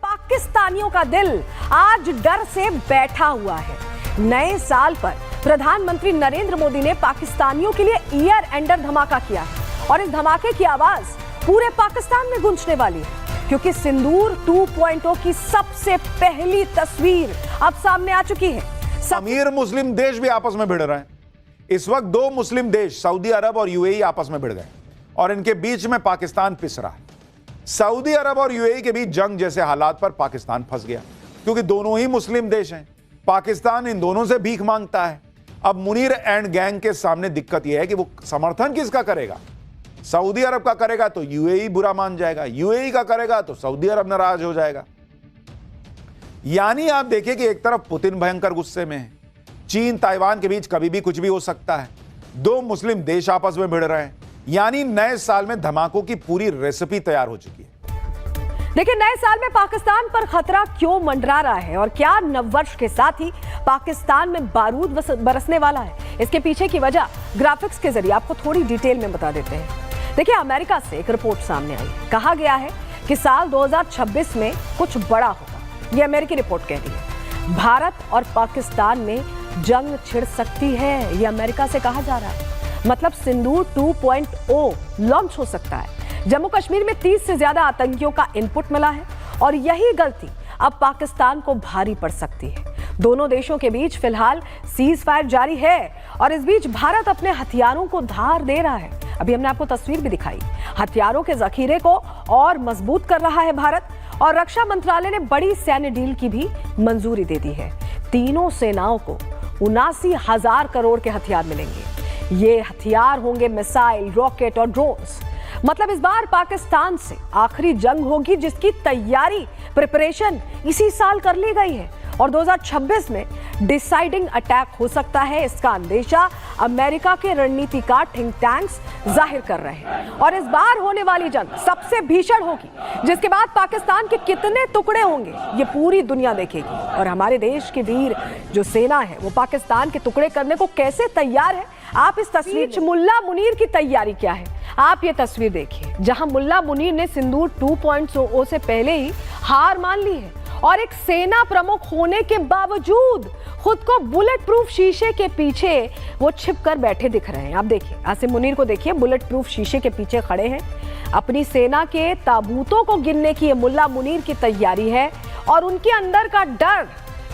पाकिस्तानियों का दिल आज डर से बैठा हुआ है। नए साल पर प्रधानमंत्री नरेंद्र मोदी ने पाकिस्तानियों के लिए ईयर एंडर धमाका किया है और इस धमाके की आवाज पूरे पाकिस्तान में गूंजने वाली है, क्योंकि सिंदूर 2.0 की सबसे पहली तस्वीर अब सामने आ चुकी है। अमीर मुस्लिम देश भी आपस में भिड़ रहे हैं। इस वक्त दो मुस्लिम देश सऊदी अरब और यूएई आपस में भिड़ गए और इनके बीच में पाकिस्तान पिस रहा है। सऊदी अरब और यूएई के बीच जंग जैसे हालात पर पाकिस्तान फंस गया, क्योंकि दोनों ही मुस्लिम देश हैं। पाकिस्तान इन दोनों से भीख मांगता है। अब मुनीर एंड गैंग के सामने दिक्कत यह है कि वो समर्थन किसका करेगा। सऊदी अरब का करेगा तो यूएई बुरा मान जाएगा, यूएई का करेगा तो सऊदी अरब नाराज हो जाएगा। यानी आप देखिए कि एक तरफ पुतिन भयंकर गुस्से में है, चीन ताइवान के बीच कभी भी कुछ भी हो सकता है, दो मुस्लिम देश आपस में भिड़ रहे हैं। यानी नए साल में धमाकों की पूरी रेसिपी तैयार हो चुकी है। देखिए, नए साल में पाकिस्तान पर खतरा क्यों मंडरा रहा है और क्या नववर्ष के साथ ही पाकिस्तान में बारूद बरसने वाला है, इसके पीछे की वजह ग्राफिक्स के जरिए आपको थोड़ी डिटेल में बता देते हैं। देखिए, अमेरिका से एक रिपोर्ट सामने आई, कहा गया है कि साल 2026 में कुछ बड़ा होगा। ये अमेरिकी रिपोर्ट कह रही है। भारत और पाकिस्तान में जंग छिड़ सकती है, ये अमेरिका से कहा जा रहा है। मतलब सिंदूर 2.0 लॉन्च हो सकता है। जम्मू कश्मीर में 30 से ज्यादा आतंकियों का इनपुट मिला है और यही गलती अब पाकिस्तान को भारी पड़ सकती है। दोनों देशों के बीच फिलहाल सीज फायर जारी है और इस बीच भारत अपने हथियारों को धार दे रहा है। अभी हमने आपको तस्वीर भी दिखाई। हथियारों के जखीरे को और मजबूत कर रहा है भारत और रक्षा मंत्रालय ने बड़ी सैन्य डील की भी मंजूरी दे दी है। तीनों सेनाओं को 79,000 करोड़ के हथियार मिलेंगे। ये हथियार होंगे मिसाइल, रॉकेट और ड्रोन्स। मतलब इस बार पाकिस्तान से आखिरी जंग होगी जिसकी तैयारी, प्रिपरेशन इसी साल कर ली गई है और 2026 में डिसाइडिंग अटैक हो सकता है, इसका अंदेशा अमेरिका के रणनीतिकार थिंक टैंक्स जाहिर कर रहे हैं। और इस बार होने वाली जंग सबसे भीषण होगी, जिसके बाद पाकिस्तान के कितने टुकड़े होंगे ये पूरी दुनिया देखेगी और हमारे देश की वीर जो सेना है वो पाकिस्तान के टुकड़े करने को कैसे तैयार है। आप इस तस्वीर मुल्ला मुनीर की तैयारी क्या है, आप ये तस्वीर देखिए, जहां मुल्ला मुनीर ने सिंदूर 2.0 से पहले ही हार मान ली है और एक सेना प्रमुख होने के बावजूद खुद को बुलेट प्रूफ शीशे के पीछे वो छिप कर बैठे दिख रहे हैं। आप देखिए, आसिम मुनीर को देखिए, बुलेट प्रूफ शीशे के पीछे खड़े हैं। अपनी सेना के ताबूतों को गिनने की ये मुल्ला मुनीर की तैयारी है और उनके अंदर का डर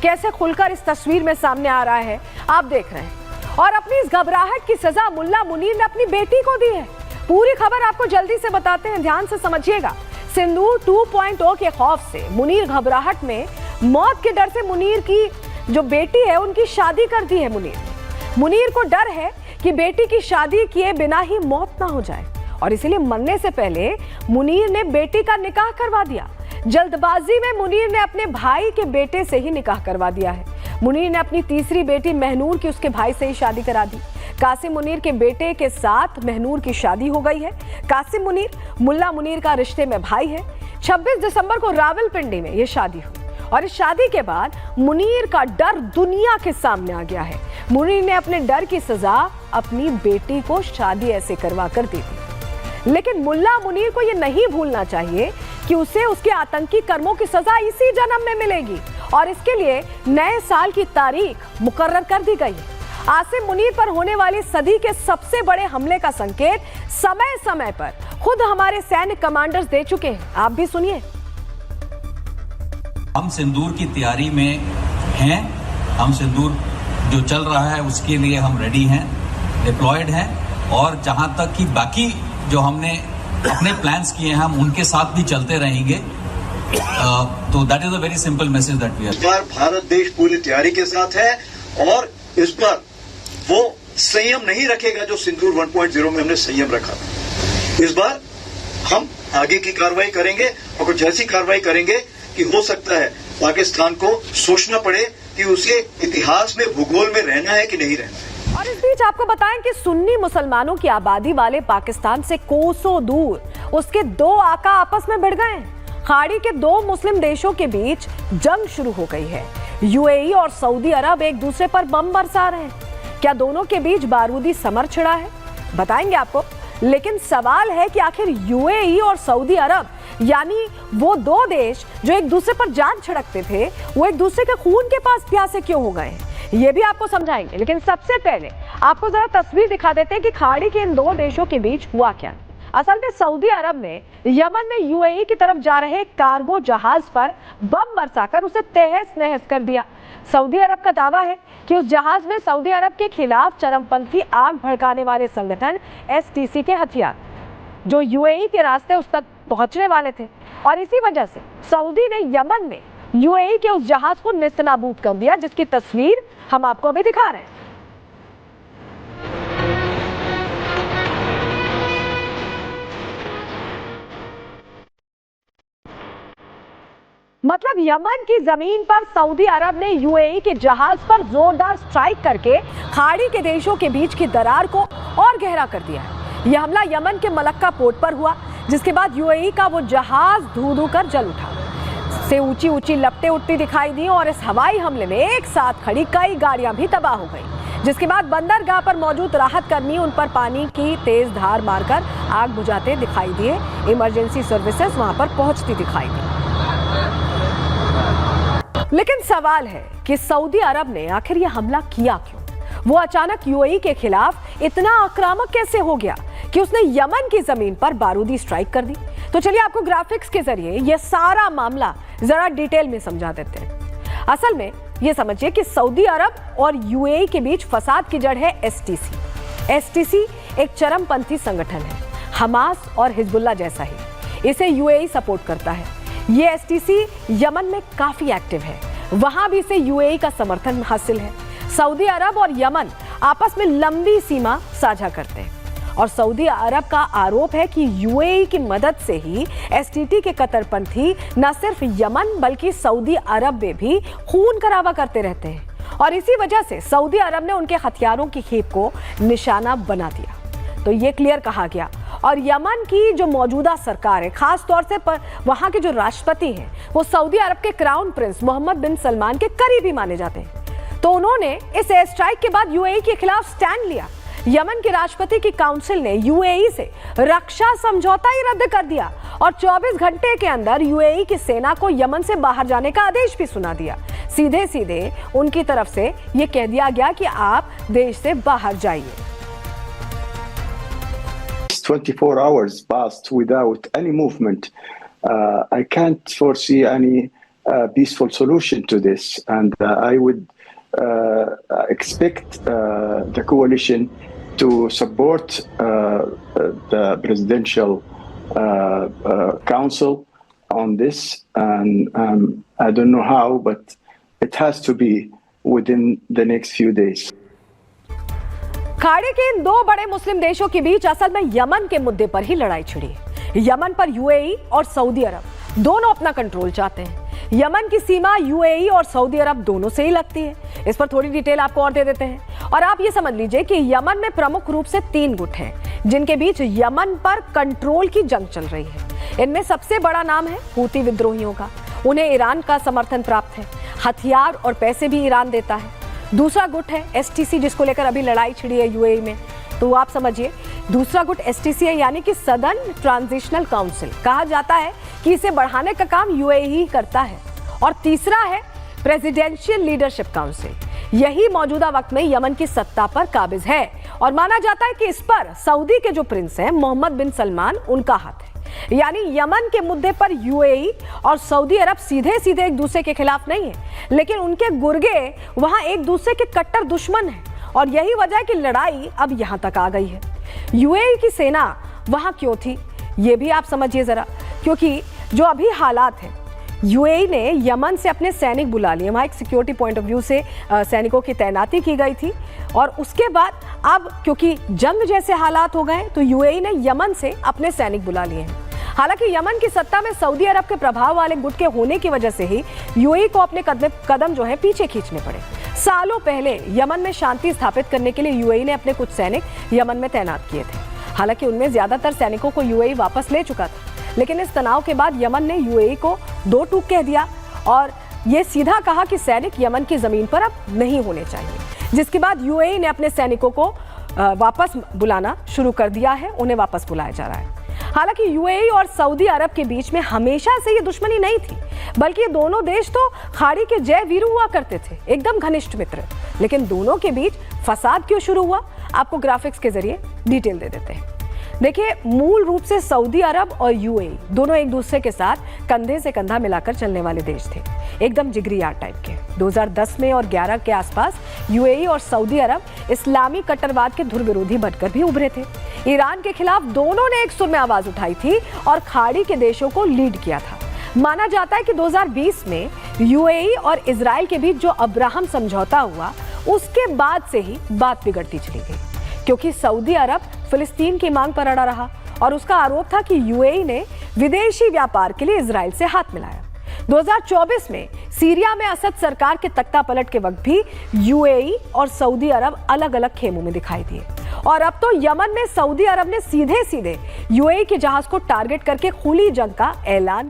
कैसे खुलकर इस तस्वीर में सामने आ रहा है, आप देख रहे हैं। और अपनी इस घबराहट की सजा मुल्ला मुनीर ने अपनी बेटी को दी है। पूरी खबर आपको जल्दी से बताते हैं, ध्यान से समझिएगा। सिंदूर 2.0 के खौफ से मुनीर घबराहट में मौत के डर से मुनीर की जो बेटी है उनकी शादी कर दी है। मुनीर को डर है कि बेटी की शादी किए बिना ही मौत ना हो जाए और इसीलिए मरने से पहले मुनीर ने बेटी का निकाह करवा दिया। जल्दबाजी में मुनीर ने अपने भाई के बेटे से ही निकाह करवा दिया है। मुनीर ने अपनी तीसरी बेटी महनूर की उसके भाई से ही शादी करा दी। कासिम मुनीर के बेटे के साथ महनूर की शादी हो गई है। कासिम मुनीर मुल्ला मुनीर का रिश्ते में भाई है। 26 दिसंबर को रावलपिंडी में यह शादी हुई और इस शादी के बाद मुनीर का डर दुनिया के सामने आ गया है। मुनीर ने अपने डर की सजा अपनी बेटी को शादी ऐसे करवा कर दी थी, लेकिन मुल्ला मुनीर को यह नहीं भूलना चाहिए कि उसे उसके आतंकी कर्मों की सजा इसी जन्म में मिलेगी और इसके लिए नए साल की तारीख मुकर्रर कर दी गई है। आसिम मुनीर पर होने वाली सदी के सबसे बड़े हमले का संकेत समय समय पर खुद हमारे सैन्य कमांडर्स दे चुके हैं। आप भी सुनिए। हम सिंदूर की तैयारी में हैं। हम सिंदूर जो चल रहा है उसके लिए हम रेडी हैं, डिप्लॉयड हैं और जहां तक कि बाकी जो हमने अपने प्लान्स किए हैं हम उनके साथ भी चलते रहेंगे। तो that is a very simple message that we are. इस बार भारत देश पूरी तैयारी के साथ है और इस बार वो संयम नहीं रखेगा जो सिंदूर 1.0 में हमने संयम रखा। इस बार हम आगे की कार्रवाई करेंगे और कुछ ऐसी कार्रवाई करेंगे कि हो सकता है पाकिस्तान को सोचना पड़े कि उसे इतिहास में, भूगोल में रहना है कि नहीं रहना है। और इस बीच आपको बताएं कि सुन्नी मुसलमानों की आबादी वाले पाकिस्तान से कोसों दूर उसके दो आका आपस में भिड़ गए हैं। खाड़ी के दो मुस्लिम देशों के बीच जंग शुरू हो गई है। यूएई और सऊदी अरब एक दूसरे पर बम बरसा रहे हैं। क्या दोनों के बीच बारूदी समर छिड़ा है, बताएंगे आपको। लेकिन सवाल है कि आखिर यूएई और सऊदी अरब यानी वो दो देश जो एक दूसरे पर जान छिड़कते थे, वो एक दूसरे के खून के पास प्यासे क्यों हो गए, ये भी आपको समझाएंगे। लेकिन सबसे पहले आपको जरा तस्वीर दिखा देते हैं कि खाड़ी के इन दो देशों के बीच हुआ क्या। असल में सऊदी अरब ने यमन में यूएई की तरफ जा रहे कार्गो जहाज पर बम बरसाकर उसे तहस नहस कर दिया। सऊदी अरब का दावा है कि उस जहाज में सऊदी अरब के खिलाफ चरमपंथी आग भड़काने वाले संगठन एसटीसी के हथियार जो यूएई के रास्ते उस तक पहुंचने वाले थे, और इसी वजह से सऊदी ने यमन में यूएई के उस जहाज को नेस्तनाबूद कर दिया, जिसकी तस्वीर हम आपको अभी दिखा रहे हैं। मतलब यमन की जमीन पर सऊदी अरब ने यूएई के जहाज पर जोरदार स्ट्राइक करके खाड़ी के देशों के बीच की दरार को और गहरा कर दिया है। यह हमला यमन के मलक्का पोर्ट पर हुआ, जिसके बाद यूएई का वो जहाज धू-धू कर जल उठा, से ऊंची ऊंची लपटें उठती दिखाई दी और इस हवाई हमले में एक साथ खड़ी कई गाड़ियां भी तबाह हो गई, जिसके बाद बंदरगाह पर मौजूद राहत कर्मी उन पर पानी की तेज धार मारकर आग बुझाते दिखाई दिए। इमरजेंसी सर्विसेज वहां पर पहुंचती दिखाई दी। लेकिन सवाल है कि सऊदी अरब ने आखिर यह हमला किया क्यों? वो अचानक यूएई के खिलाफ इतना आक्रामक कैसे हो गया कि उसने यमन की जमीन पर बारूदी स्ट्राइक कर दी? तो चलिए आपको ग्राफिक्स के जरिए यह सारा मामला जरा डिटेल में समझा देते हैं। असल में यह समझिए कि सऊदी अरब और यूएई के बीच फसाद की जड़ है एसटीसी। एसटीसी एक चरमपंथी संगठन है, हमास और हिजबुल्लाह जैसा ही। इसे यूएई सपोर्ट करता है। ये एसटीसी यमन में काफी एक्टिव है, वहां भी इसे यूएई का समर्थन हासिल है। सऊदी अरब और यमन आपस में लंबी सीमा साझा करते हैं और सऊदी अरब का आरोप है कि यूएई की मदद से ही एसटीटी के कट्टरपंथी न सिर्फ यमन बल्कि सऊदी अरब में भी खून खराबा करते रहते हैं और इसी वजह से सऊदी अरब ने उनके हथियारों की खेप को निशाना बना दिया। तो ये क्लियर कहा गया। और यमन की जो मौजूदा सरकार है, खास तौर से वहां के जो राष्ट्रपति हैं, वो सऊदी अरब के क्राउन प्रिंस मोहम्मद बिन सलमान के करीबी माने जाते हैं। तो उन्होंने इस एयर स्ट्राइक के बाद यूएई के खिलाफ स्टैंड लिया। यमन के राष्ट्रपति की काउंसिल ने यूएई से रक्षा समझौता ही रद्द कर दिया और 24 घंटे के अंदर यूएई की सेना को यमन से बाहर जाने का आदेश भी सुना दिया। सीधे सीधे उनकी तरफ से यह कह दिया गया कि आप देश से बाहर जाइए। 24 hours passed without any movement. I can't foresee any peaceful solution to this, and I would expect the coalition to support the presidential council on this, and I don't know how, but it has to be within the next few days. खाड़ी के इन दो बड़े मुस्लिम देशों के बीच असल में Yemen के मुद्दे पर ही लड़ाई छिड़ी है। यमन पर यूएई और सऊदी अरब दोनों अपना कंट्रोल चाहते हैं। यमन की सीमा यूएई और सऊदी अरब दोनों से ही लगती है। इस पर थोड़ी डिटेल आपको और दे देते हैं। और आप ये समझ लीजिए कि यमन में प्रमुख रूप से 3 गुट हैं जिनके बीच यमन पर कंट्रोल की जंग चल रही है। इनमें सबसे बड़ा नाम है हूती विद्रोहियों का। उन्हें ईरान का समर्थन प्राप्त है, हथियार और पैसे भी ईरान देता है। दूसरा गुट है एसटीसी, जिसको लेकर अभी लड़ाई छिड़ी है यूएई में। तो आप समझिए दूसरा गुट एसटीसी है, यानी कि सदर्न ट्रांजिशनल काउंसिल। कहा जाता है कि इसे बढ़ाने का काम यूएई ही करता है। और तीसरा है प्रेसिडेंशियल लीडरशिप काउंसिल। यही मौजूदा वक्त में यमन की सत्ता पर काबिज है और माना जाता है कि इस पर सऊदी के जो प्रिंस हैं मोहम्मद बिन सलमान, उनका हाथ है। यानी यमन के मुद्दे पर यूएई और सऊदी अरब सीधे सीधे एक दूसरे के खिलाफ नहीं है, लेकिन उनके गुर्गे वहां एक दूसरे के कट्टर दुश्मन हैं और यही वजह है कि लड़ाई अब यहां तक आ गई है। यूएई की सेना वहां क्यों थी, ये भी आप समझिए जरा, क्योंकि जो अभी हालात हैं, यूएई ने यमन से अपने सैनिक बुला लिए। वहाँ एक सिक्योरिटी पॉइंट ऑफ व्यू से सैनिकों की तैनाती की गई थी और उसके बाद अब क्योंकि जंग जैसे हालात हो गए तो यूएई ने यमन से अपने सैनिक बुला लिए हैं। हालांकि यमन की सत्ता में सऊदी अरब के प्रभाव वाले गुट के होने की वजह से ही यूएई को अपने कदम जो है पीछे खींचने पड़े। सालों पहले यमन में शांति स्थापित करने के लिए यूएई ने अपने कुछ सैनिक यमन में तैनात किए थे। हालांकि उनमें ज्यादातर सैनिकों को यूएई वापस ले चुका था, लेकिन इस तनाव के बाद यमन ने यूएई को 2 टूक कह दिया और ये सीधा कहा कि सैनिक यमन की जमीन पर अब नहीं होने चाहिए, जिसके बाद यूएई ने अपने सैनिकों को वापस बुलाना शुरू कर दिया है। उन्हें वापस बुलाया जा रहा है। हालांकि यूएई और सऊदी अरब के बीच में हमेशा से ये दुश्मनी नहीं थी, बल्कि ये दोनों देश तो खाड़ी के जय वीरू हुआ करते थे, एकदम घनिष्ठ मित्र। लेकिन दोनों के बीच फसाद क्यों शुरू हुआ, आपको ग्राफिक्स के जरिए डिटेल दे देते हैं। देखिए, मूल रूप से सऊदी अरब और यूएई दोनों एक दूसरे के साथ कंधे से कंधा मिलाकर चलने वाले देश थे, एकदम जिगरी यार टाइप के। 2010 में और 11 के आसपास यूएई और सऊदी अरब इस्लामी कट्टरवाद के धुर विरोधी बनकर भी उभरे थे। ईरान के खिलाफ दोनों ने एक सुर में आवाज उठाई थी और खाड़ी के देशों को लीड किया था। माना जाता है कि 2020 में यूएई और इजराइल के बीच जो अब्राहम समझौता हुआ, उसके बाद से ही बात बिगड़ती चली गई, क्योंकि सऊदी अरब फिलिस्तीन की मांग पर अड़ा रहा और उसका आरोप था कि यूएई ने विदेशी व्यापार के लिए इजराइल से हाथ मिलाया। 2024 में सीरिया में असद सरकार के तख्ता पलट के वक्त भी यूएई और सऊदी अरब अलग अलग खेमों में दिखाई दिए, और अब तो यमन में सऊदी अरब ने सीधे सीधे यूएई के जहाज को टारगेट करके खुली जंग का ऐलान